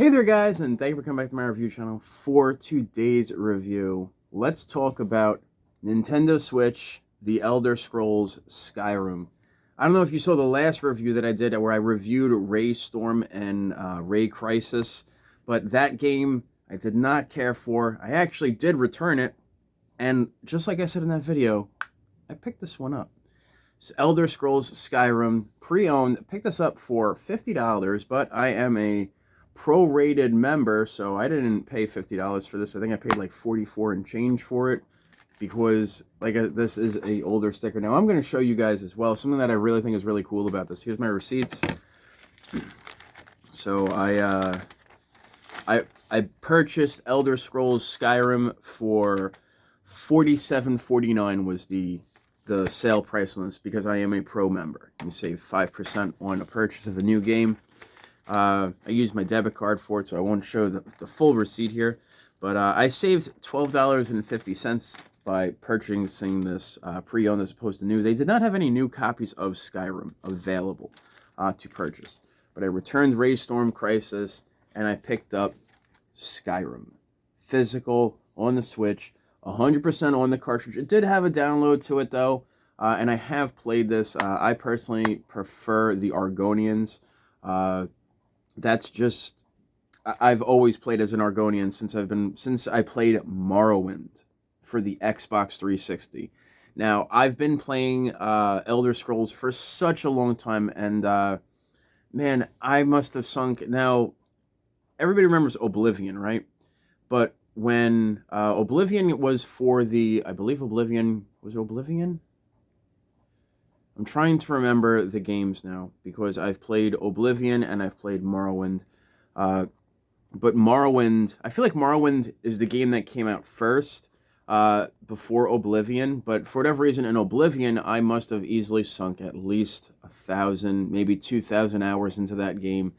Hey there guys, and thank you for coming back to my review channel. For today's review, let's talk about Nintendo Switch, The Elder Scrolls Skyrim. I don't know if you saw the last review that I did where I reviewed Ray Storm and Ray Crisis, but that game I did not care for. I actually did return it, and just like I said in that video, I picked this one up. It's Elder Scrolls Skyrim, pre-owned. Picked this up for $50, but I am a prorated member, so I didn't pay $50 for this. I think I paid like 44 and change for it because this is a older sticker. Now I'm going to show you guys as well something that I really think is really cool about this. Here's my receipts. So I purchased Elder Scrolls Skyrim for $47.49 was the sale price on this because I am a pro member. You save 5% on a purchase of a new game. I used my debit card for it, so I won't show the full receipt here. But I saved $12.50 by purchasing this pre-owned as opposed to new. They did not have any new copies of Skyrim available to purchase. But I returned Ray Storm Crisis, and I picked up Skyrim. Physical, on the Switch, 100% on the cartridge. It did have a download to it, though, and I have played this. I personally prefer the Argonians. That's just, I've always played as an Argonian since I played Morrowind for the Xbox 360. Now, I've been playing Elder Scrolls for such a long time, and man, I must have sunk. Now, everybody remembers Oblivion, right? But when Oblivion was for the, I believe Oblivion, was it Oblivion? I'm trying to remember the games now because I've played Oblivion and I've played Morrowind. But Morrowind, I feel like Morrowind is the game that came out first before Oblivion. But for whatever reason, in Oblivion, I must have easily sunk at least 1,000, maybe 2,000 hours into that game,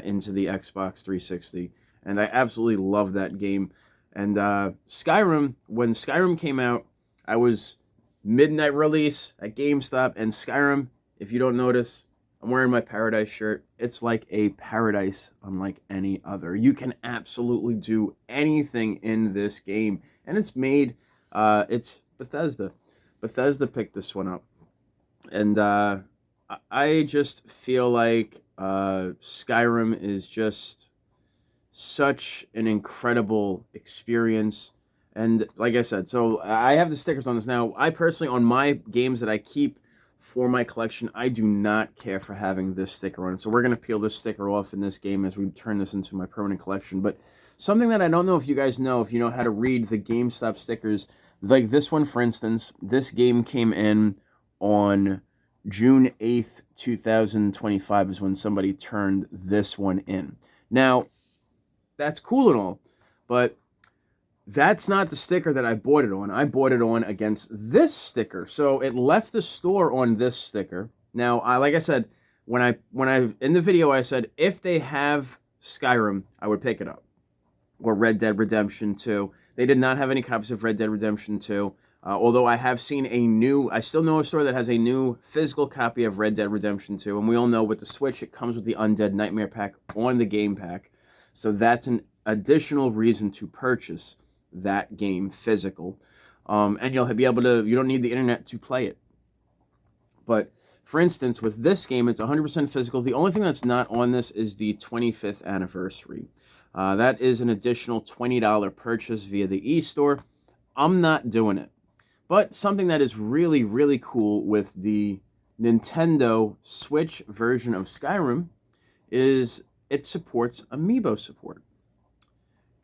into the Xbox 360. And I absolutely love that game. And Skyrim, when Skyrim came out, I was midnight release at GameStop, and Skyrim, if you don't notice, I'm wearing my Paradise shirt. It's like a paradise unlike any other. You can absolutely do anything in this game, and it's made, it's Bethesda. Bethesda picked this one up, and I just feel like Skyrim is just such an incredible experience. And like I said, so I have the stickers on this. Now, I personally, on my games that I keep for my collection, I do not care for having this sticker on it. So we're going to peel this sticker off in this game as we turn this into my permanent collection. But something that I don't know if you guys know, if you know how to read the GameStop stickers, like this one, for instance, this game came in on June 8th, 2025 is when somebody turned this one in. Now, that's cool and all, but that's not the sticker that I bought it on. I bought it on against this sticker. So it left the store on this sticker. Now, like I said, when I in the video I said if they have Skyrim, I would pick it up. Or Red Dead Redemption 2. They did not have any copies of Red Dead Redemption 2. Although I have seen I still know a store that has a new physical copy of Red Dead Redemption 2. And we all know with the Switch, it comes with the Undead Nightmare pack on the game pack. So that's an additional reason to purchase that game physical, and you'll be able to, you don't need the internet to play it. But for instance, with this game, it's 100% physical. The only thing that's not on this is the 25th anniversary. That is an additional $20 purchase via the e-store. I'm not doing it. But something that is really, really cool with the Nintendo Switch version of Skyrim is it supports Amiibo support.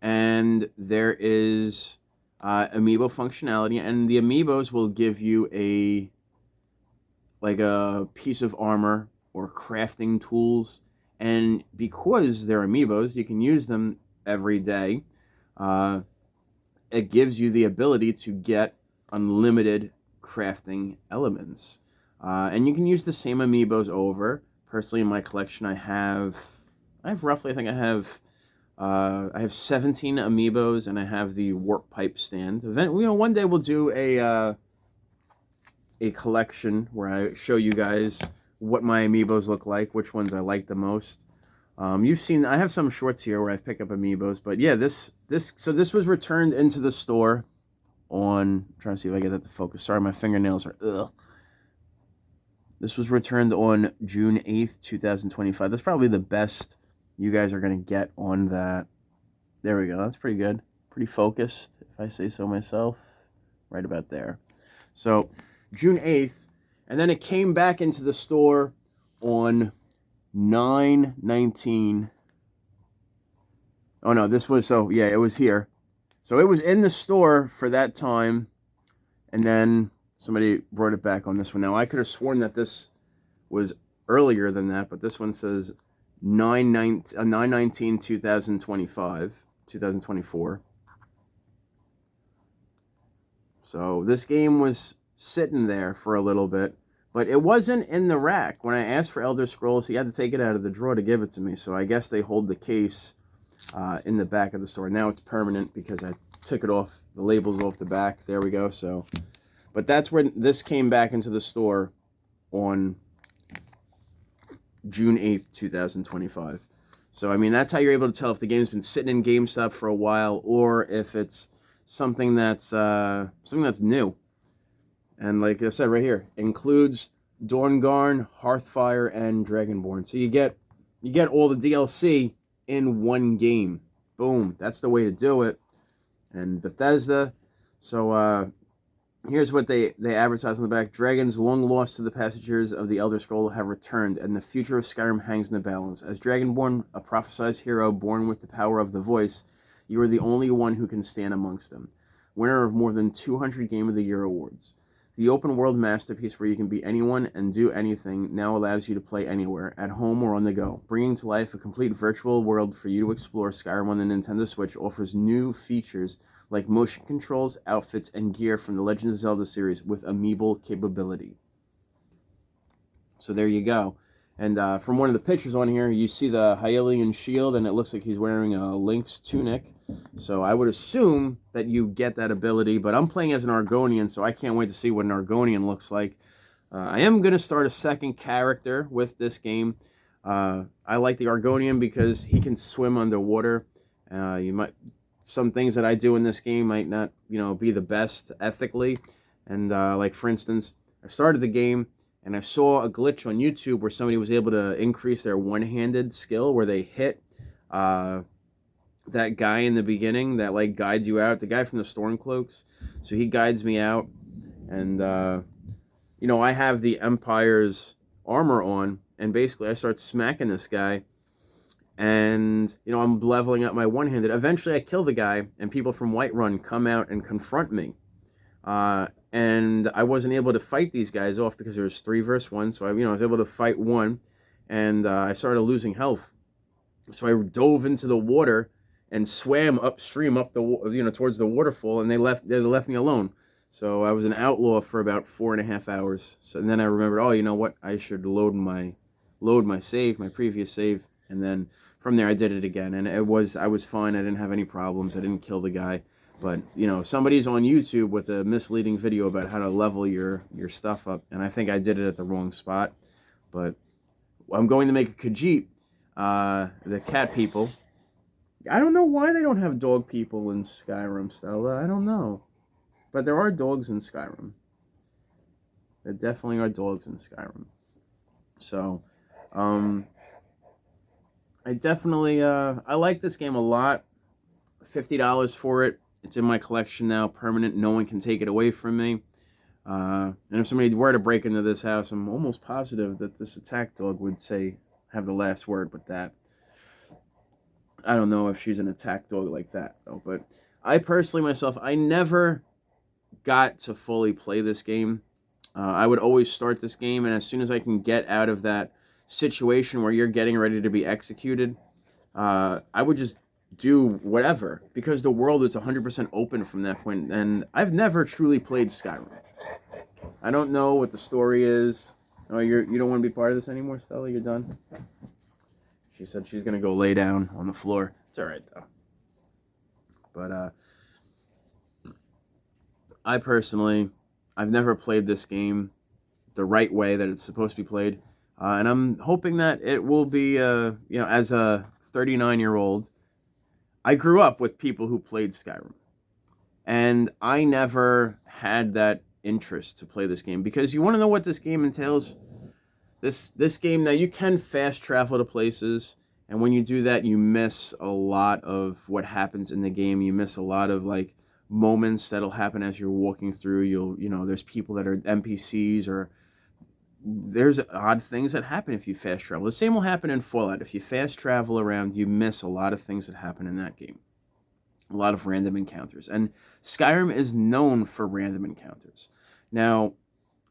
And there is Amiibo functionality, and the Amiibos will give you a piece of armor or crafting tools, and because they're Amiibos, you can use them every day. It gives you the ability to get unlimited crafting elements, and you can use the same Amiibos over. Personally, in my collection, I have roughly, I have 17 Amiibos, and I have the warp pipe stand. One day we'll do a collection where I show you guys what my Amiibos look like, which ones I like the most. You've seen, I have some shorts here where I pick up amiibos, but yeah, this was returned into the store on, I'm trying to see if I get that to focus. Sorry, my fingernails are, ugh. This was returned on June 8th, 2025. That's probably the best you guys are going to get on that. There we go. That's pretty good. Pretty focused, if I say so myself. Right about there. So, June 8th. And then it came back into the store on 9/19. Oh, no. This was, so, yeah, it was here. So, it was in the store for that time. And then somebody brought it back on this one. Now, I could have sworn that this was earlier than that, but this one says 9/19/2024. So this game was sitting there for a little bit, but it wasn't in the rack. When I asked for Elder Scrolls, he had to take it out of the drawer to give it to me. So I guess they hold the case in the back of the store. Now it's permanent because I took it off, the labels off the back. There we go. So, but that's when this came back into the store on June 8th, 2025. So, I mean, that's how you're able to tell if the game's been sitting in GameStop for a while or if it's something that's new. And like I said right here, includes Dawngarn, Hearthfire, and Dragonborn. So you get all the DLC in one game. Boom. That's the way to do it. And Bethesda. So, here's what they advertise on the back. Dragons long lost to the passengers of the Elder Scroll have returned, and the future of Skyrim hangs in the balance. As Dragonborn, a prophesized hero born with the power of the voice, you are the only one who can stand amongst them. Winner of more than 200 Game of the Year awards. The open world masterpiece where you can be anyone and do anything now allows you to play anywhere, at home or on the go. Bringing to life a complete virtual world for you to explore, Skyrim on the Nintendo Switch offers new features like motion controls, outfits, and gear from the Legend of Zelda series with amiibo capability. So there you go. And from one of the pictures on here, you see the Hylian shield, and it looks like he's wearing a Link's tunic. So I would assume that you get that ability, but I'm playing as an Argonian, so I can't wait to see what an Argonian looks like. I am going to start a second character with this game. I like the Argonian because he can swim underwater. Some things that I do in this game might not, be the best ethically. And like, for instance, I started the game and I saw a glitch on YouTube where somebody was able to increase their one-handed skill where they hit that guy in the beginning that, like, guides you out. The guy from the Stormcloaks. So he guides me out. And, I have the Empire's armor on. And basically I start smacking this guy. And, I'm leveling up my one-handed. Eventually, I kill the guy, and people from Whiterun come out and confront me. And I wasn't able to fight these guys off because there was 3 versus 1. So, I was able to fight one, and I started losing health. So I dove into the water and swam upstream up towards the waterfall, and they left me alone. So I was an outlaw for about 4.5 hours. So, and then I remembered, oh, you know what? I should load my save, my previous save, and then from there I did it again, and I was fine. I didn't have any problems. I didn't kill the guy. But, somebody's on YouTube with a misleading video about how to level your stuff up, and I think I did it at the wrong spot. But I'm going to make a Khajiit, the cat people. I don't know why they don't have dog people in Skyrim, Stella. I don't know. But there are dogs in Skyrim. There definitely are dogs in Skyrim. So, I definitely, I like this game a lot. $50 for it. It's in my collection now, permanent. No one can take it away from me. And if somebody were to break into this house, I'm almost positive that this attack dog would have the last word with that. I don't know if she's an attack dog like that, though. But I personally, myself, I never got to fully play this game. I would always start this game, and as soon as I can get out of that situation where you're getting ready to be executed, I would just do whatever, because the world is 100% open from that point, and I've never truly played Skyrim. I don't know what the story is. Oh, you don't want to be part of this anymore, Stella? You're done? She said she's going to go lay down on the floor. It's alright, though. But, I personally, I've never played this game the right way that it's supposed to be played. And I'm hoping that it will be, as a 39-year-old, I grew up with people who played Skyrim. And I never had that interest to play this game because you want to know what this game entails? This game, now you can fast travel to places, and when you do that, you miss a lot of what happens in the game. You miss a lot of like moments that'll happen as you're walking through. There's people that are NPCs, or there's odd things that happen if you fast travel. The same will happen in Fallout. If you fast travel around, you miss a lot of things that happen in that game. A lot of random encounters. And Skyrim is known for random encounters. Now,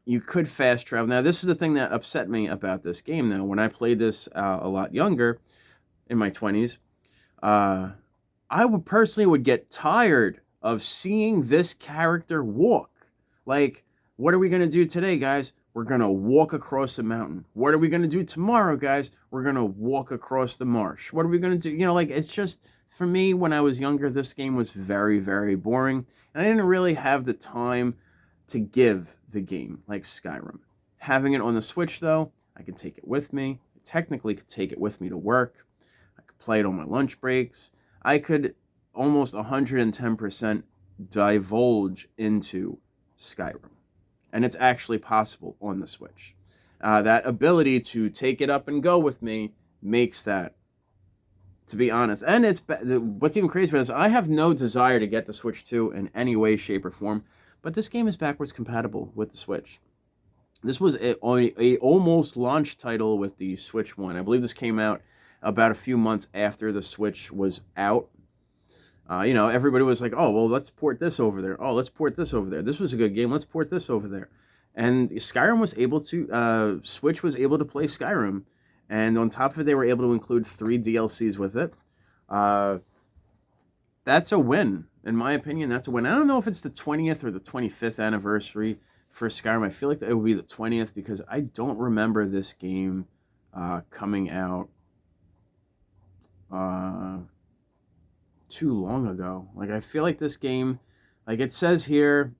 you could fast travel. Now, this is the thing that upset me about this game. Now, when I played this a lot younger, in my 20s, I would get tired of seeing this character walk. Like, what are we going to do today, guys? We're going to walk across the mountain. What are we going to do tomorrow, guys? We're going to walk across the marsh. What are we going to do? It's just, for me, when I was younger, this game was very, very boring. And I didn't really have the time to give the game like Skyrim. Having it on the Switch, though, I can take it with me. I technically could take it with me to work. I could play it on my lunch breaks. I could almost 110% divulge into Skyrim. And it's actually possible on the Switch. That ability to take it up and go with me makes that, to be honest. And what's even crazy about this, I have no desire to get the Switch 2 in any way, shape, or form. But this game is backwards compatible with the Switch. This was a almost launch title with the Switch 1. I believe this came out about a few months after the Switch was out. Everybody was like, oh, well, let's port this over there. Oh, let's port this over there. This was a good game. Let's port this over there. And Skyrim was able to, Switch was able to play Skyrim. And on top of it, they were able to include 3 DLCs with it. That's a win. In my opinion, that's a win. I don't know if it's the 20th or the 25th anniversary for Skyrim. I feel like it would be the 20th because I don't remember this game coming out too long ago. Like, I feel like this game, like it says here,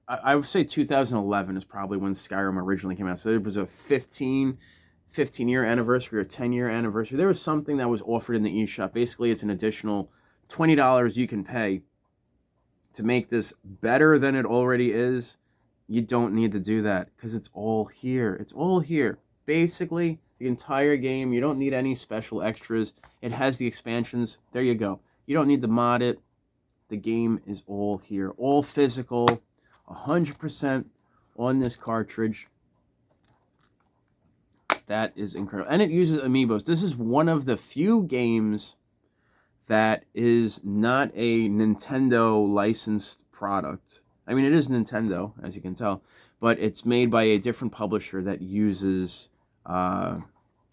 I would say 2011 is probably when Skyrim originally came out. So it was a 15-year anniversary or 10-year anniversary. There was something that was offered in the eShop. Basically, it's an additional $20 you can pay to make this better than it already is. You don't need to do that because it's all here. It's all here. Basically, the entire game. You don't need any special extras. It has the expansions. There you go. You don't need to mod it. The game is all here. All physical. 100% on this cartridge. That is incredible. And it uses amiibos. This is one of the few games that is not a Nintendo licensed product. I mean, it is Nintendo, as you can tell, but it's made by a different publisher that uses the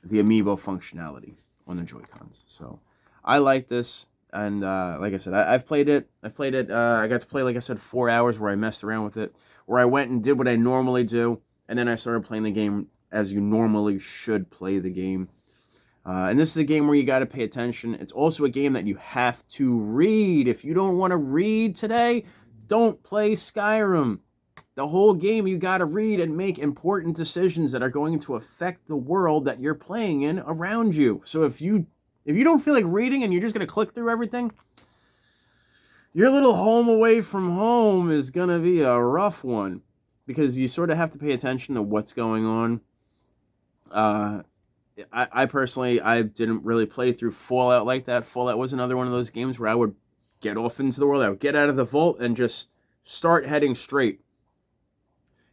amiibo functionality on the Joy-Cons. So I like this, and like I said, I've played it. I got to play, like I said, 4 hours where I messed around with it, where I went and did what I normally do, and then I started playing the game as you normally should play the game. And this is a game where you got to pay attention. It's also a game that you have to read. If you don't want to read today, don't play Skyrim. The whole game you got to read and make important decisions that are going to affect the world that you're playing in around you. So if you don't feel like reading and you're just going to click through everything, your little home away from home is going to be a rough one because you sort of have to pay attention to what's going on. I personally, I didn't really play through Fallout like that. Fallout was another one of those games where I would get off into the world. I would get out of the vault and just start heading straight.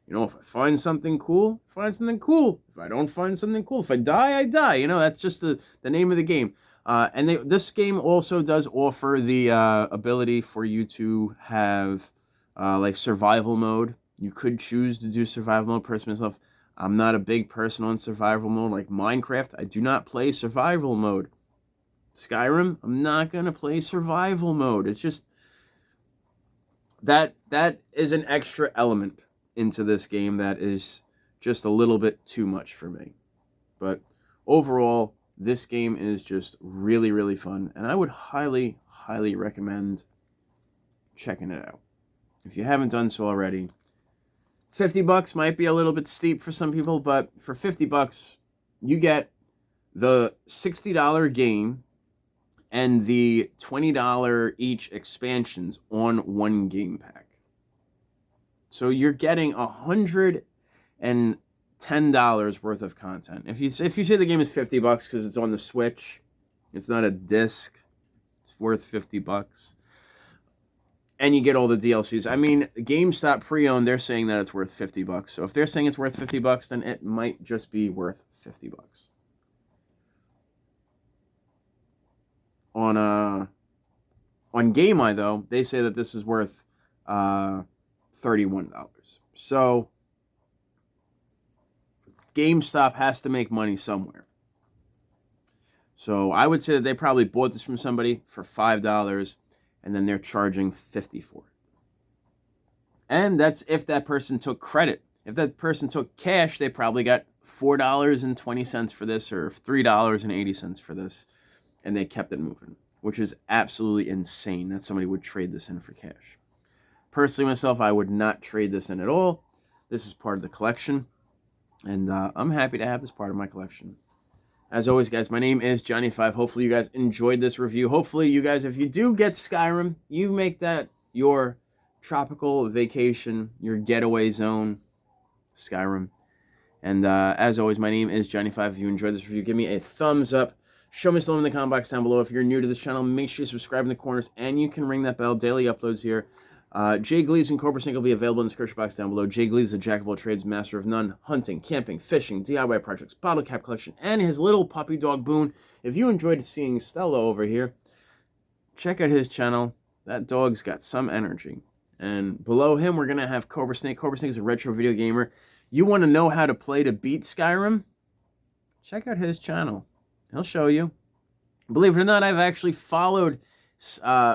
If I find something cool, find something cool. If I don't find something cool, if I die, I die. That's just the name of the game. And this game also does offer the ability for you to have like survival mode. You could choose to do survival mode. Personally, myself, I'm not a big person on survival mode like Minecraft. I do not play survival mode. Skyrim, I'm not going to play survival mode. It's just that is an extra element into this game that is just a little bit too much for me. But overall, this game is just really, really fun. And I would highly, highly recommend checking it out. If you haven't done so already, $50 might be a little bit steep for some people, but for $50, you get the $60 game and the $20 each expansions on one game pack. So you're getting $110 worth of content. If you say the game is $50 because it's on the Switch, it's not a disc, it's worth $50. And you get all the DLCs. I mean, GameStop pre-owned, they're saying that it's worth $50. So if they're saying it's worth $50, then it might just be worth $50. On GameEye, though, they say that this is worth $31. So GameStop has to make money somewhere. So I would say that they probably bought this from somebody for $5, and then they're charging $50 for it. And that's if that person took credit. If that person took cash, they probably got $4.20 for this or $3.80 for this, and they kept it moving, which is absolutely insane that somebody would trade this in for cash. Personally, myself, I would not trade this in at all. This is part of the collection, and I'm happy to have this part of my collection. As always, guys, my name is Johnny5. Hopefully you guys enjoyed this review. Hopefully you guys, if you do get Skyrim, you make that your tropical vacation, your getaway zone, Skyrim. And as always, my name is Johnny5. If you enjoyed this review, give me a thumbs up. Show me some in the comment box down below. If you're new to this channel, make sure you subscribe in the corners, and you can ring that bell. Daily uploads here. Jay Glees and Cobra will be available in the description box down below. Jay Glees is a jack of all trades, master of none, hunting, camping, fishing, DIY projects, bottle cap collection, and his little puppy dog Boone. If you enjoyed seeing Stella over here, check out his channel. That dog's got some energy. And below him, we're going to have Cobra Snake. Cobra Snake is a retro video gamer. You want to know how to play to beat Skyrim? Check out his channel. He'll show you. Believe it or not, I've actually followed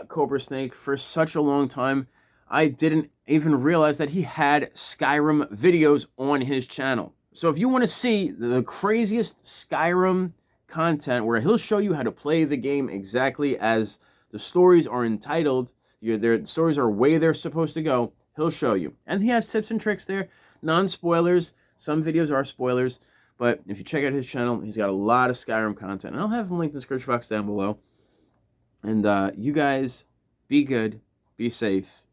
Cobra Snake for such a long time. I didn't even realize that he had Skyrim videos on his channel. So if you want to see the craziest Skyrim content where he'll show you how to play the game exactly as the stories are entitled, their stories are where they're supposed to go, he'll show you. And he has tips and tricks there, non-spoilers. Some videos are spoilers, but if you check out his channel, he's got a lot of Skyrim content. And I'll have him linked in the description box down below. And you guys, be good, be safe.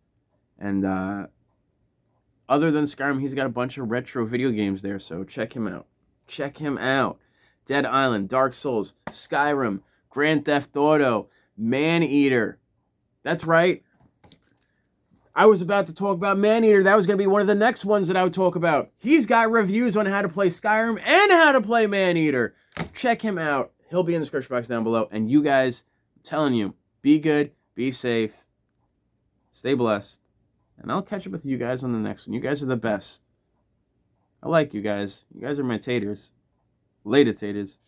And other than Skyrim, he's got a bunch of retro video games there, so check him out. Check him out. Dead Island, Dark Souls, Skyrim, Grand Theft Auto, Maneater. That's right. I was about to talk about Maneater. That was going to be one of the next ones that I would talk about. He's got reviews on how to play Skyrim and how to play Maneater. Check him out. He'll be in the description box down below. And you guys, I'm telling you, be good, be safe, stay blessed. And I'll catch up with you guys on the next one. You guys are the best. I like you guys. You guys are my taters. Later, taters.